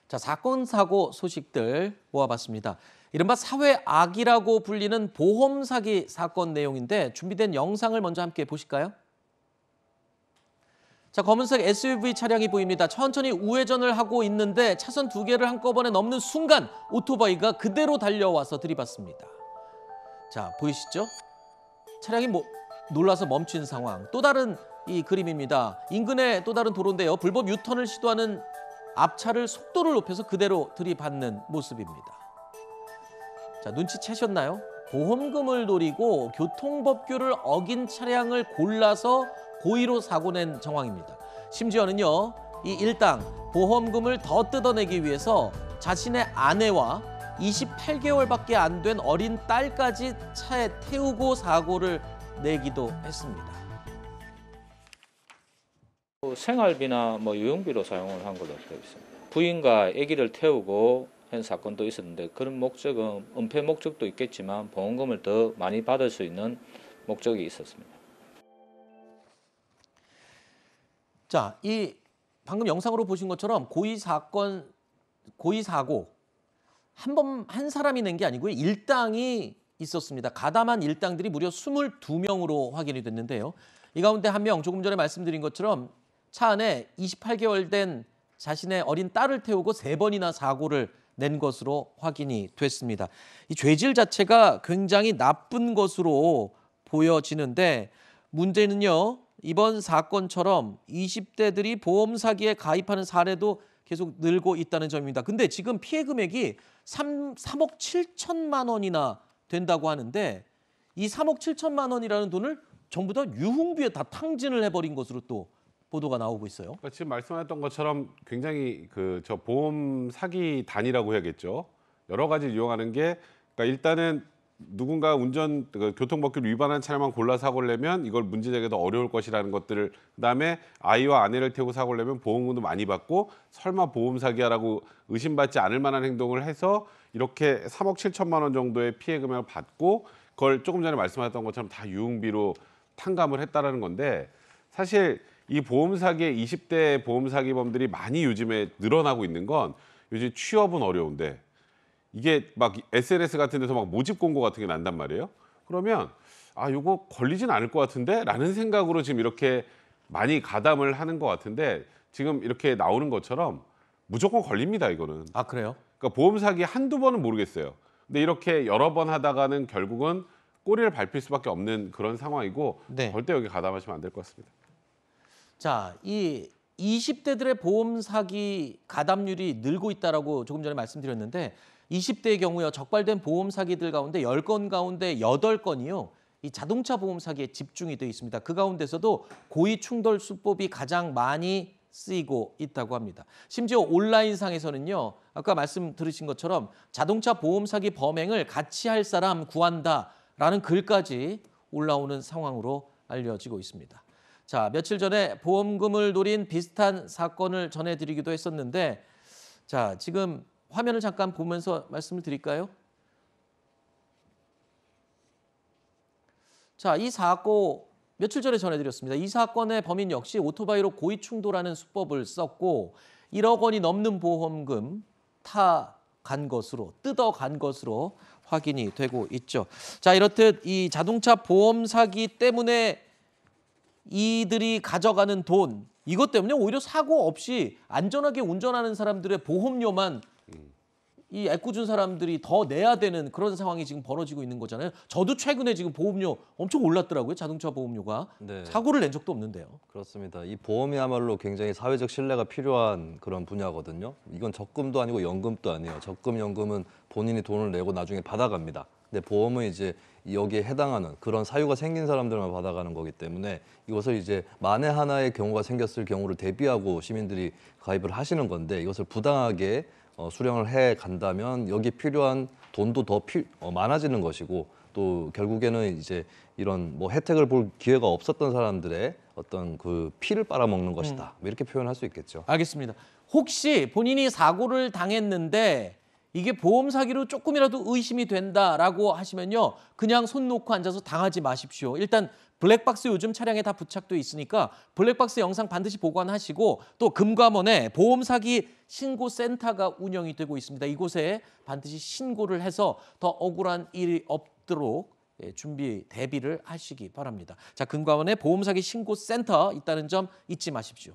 자, 사건, 사고 소식들 모아봤습니다. 이른바 사회악이라고 불리는 보험 사기 사건 내용인데 준비된 영상을 먼저 함께 보실까요? 자, 검은색 SUV 차량이 보입니다. 천천히 우회전을 하고 있는데 차선 두 개를 한꺼번에 넘는 순간 오토바이가 그대로 달려와서 들이받습니다. 자, 보이시죠? 차량이 놀라서 멈춘 상황. 또 다른 이 그림입니다. 인근의 또 다른 도로인데요. 불법 유턴을 시도하는 앞차를 속도를 높여서 그대로 들이받는 모습입니다. 자, 눈치채셨나요? 보험금을 노리고 교통법규를 어긴 차량을 골라서 고의로 사고 낸 정황입니다. 심지어는요, 이 일당 보험금을 더 뜯어내기 위해서 자신의 아내와 28개월밖에 안 된 어린 딸까지 차에 태우고 사고를 내기도 했습니다. 생활비나 유용비로 사용을 한 걸로 되어 있습니다. 부인과 아기를 태우고 한 사건도 있었는데 그런 목적은 은폐 목적도 있겠지만 보험금을 더 많이 받을 수 있는 목적이 있었습니다. 자, 이 방금 영상으로 보신 것처럼 고의 사고 한 사람이 낸 게 아니고요. 일당이 있었습니다. 가담한 일당들이 무려 22명으로 확인이 됐는데요. 이 가운데 한 명, 조금 전에 말씀드린 것처럼 차 안에 28개월 된 자신의 어린 딸을 태우고 3번이나 사고를 낸 것으로 확인이 됐습니다. 이 죄질 자체가 굉장히 나쁜 것으로 보여지는데 문제는요, 이번 사건처럼 20대들이 보험 사기에 가입하는 사례도 계속 늘고 있다는 점입니다. 근데 지금 피해 금액이 3억 7천만 원이나 된다고 하는데 이 3억 7천만 원이라는 돈을 전부 다 유흥비에 다 탕진을 해버린 것으로 또 보도가 나오고 있어요. 그러니까 지금 말씀하셨던 것처럼 굉장히 저 보험 사기 단이라고 해야겠죠. 여러 가지를 이용하는 게, 그러니까 일단은 누군가 교통법규를 위반한 차량만 골라 사고를 내면 이걸 문제 제기도 어려울 것이라는 것들을, 그다음에 아이와 아내를 태우고 사고를 내면 보험금도 많이 받고 설마 보험 사기야라고 의심받지 않을 만한 행동을 해서 이렇게 3억 7천만 원 정도의 피해 금액을 받고 그걸 조금 전에 말씀하셨던 것처럼 다 유흥비로 탕감을 했다라는 건데, 사실 이 보험 사기의 20대 보험 사기범들이 많이 요즘에 늘어나고 있는 건 요즘 취업은 어려운데 이게 막 SNS 같은 데서 막 모집 공고 같은 게 난단 말이에요. 그러면 요거 걸리진 않을 것 같은데 라는 생각으로 지금 이렇게 많이 가담을 하는 것 같은데, 지금 이렇게 나오는 것처럼 무조건 걸립니다, 이거는. 아, 그래요? 그러니까 보험 사기 한두 번은 모르겠어요. 근데 이렇게 여러 번 하다가는 결국은 꼬리를 밟힐 수밖에 없는 그런 상황이고, 네. 절대 여기 가담하시면 안 될 것 같습니다. 자, 이 20대들의 보험 사기 가담률이 늘고 있다라고 조금 전에 말씀드렸는데 20대의 경우요, 적발된 보험 사기들 가운데 10건 가운데 8건이요. 이 자동차 보험 사기에 집중이 되어 있습니다. 그 가운데서도 고의 충돌 수법이 가장 많이 쓰이고 있다고 합니다. 심지어 온라인상에서는요, 아까 말씀 들으신 것처럼 자동차 보험 사기 범행을 같이 할 사람 구한다라는 글까지 올라오는 상황으로 알려지고 있습니다. 자, 며칠 전에 보험금을 노린 비슷한 사건을 전해드리기도 했었는데, 자, 지금 화면을 잠깐 보면서 말씀을 드릴까요? 자, 이 사고 며칠 전에 전해드렸습니다. 이 사건의 범인 역시 오토바이로 고의 충돌하는 수법을 썼고 1억 원이 넘는 보험금 뜯어간 것으로 확인이 되고 있죠. 자, 이렇듯 이 자동차 보험 사기 때문에 이들이 가져가는 돈, 이것 때문에 오히려 사고 없이 안전하게 운전하는 사람들의 보험료만 이 애꿎은 사람들이 더 내야 되는 그런 상황이 지금 벌어지고 있는 거잖아요. 저도 최근에 지금 보험료 엄청 올랐더라고요. 자동차 보험료가. 네. 사고를 낸 적도 없는데요. 그렇습니다. 이 보험이야말로 굉장히 사회적 신뢰가 필요한 그런 분야거든요. 이건 적금도 아니고 연금도 아니에요. 적금, 연금은 본인이 돈을 내고 나중에 받아갑니다. 근데 보험은 이제 여기에 해당하는 그런 사유가 생긴 사람들만 받아가는 거기 때문에 이것을 이제 만에 하나의 경우가 생겼을 경우를 대비하고 시민들이 가입을 하시는 건데, 이것을 부당하게 수령을 해 간다면 여기 필요한 돈도 더 많아지는 것이고, 또 결국에는 이제 이런 혜택을 볼 기회가 없었던 사람들의 어떤 그 피를 빨아먹는 것이다. 이렇게 표현할 수 있겠죠. 알겠습니다. 혹시 본인이 사고를 당했는데 이게 보험 사기로 조금이라도 의심이 된다라고 하시면요, 그냥 손 놓고 앉아서 당하지 마십시오. 일단 블랙박스 요즘 차량에 다 부착돼 있으니까 블랙박스 영상 반드시 보관하시고 또 금감원에 보험 사기 신고 센터가 운영이 되고 있습니다. 이곳에 반드시 신고를 해서 더 억울한 일이 없도록 대비를 하시기 바랍니다. 자, 금감원에 보험 사기 신고 센터 있다는 점 잊지 마십시오.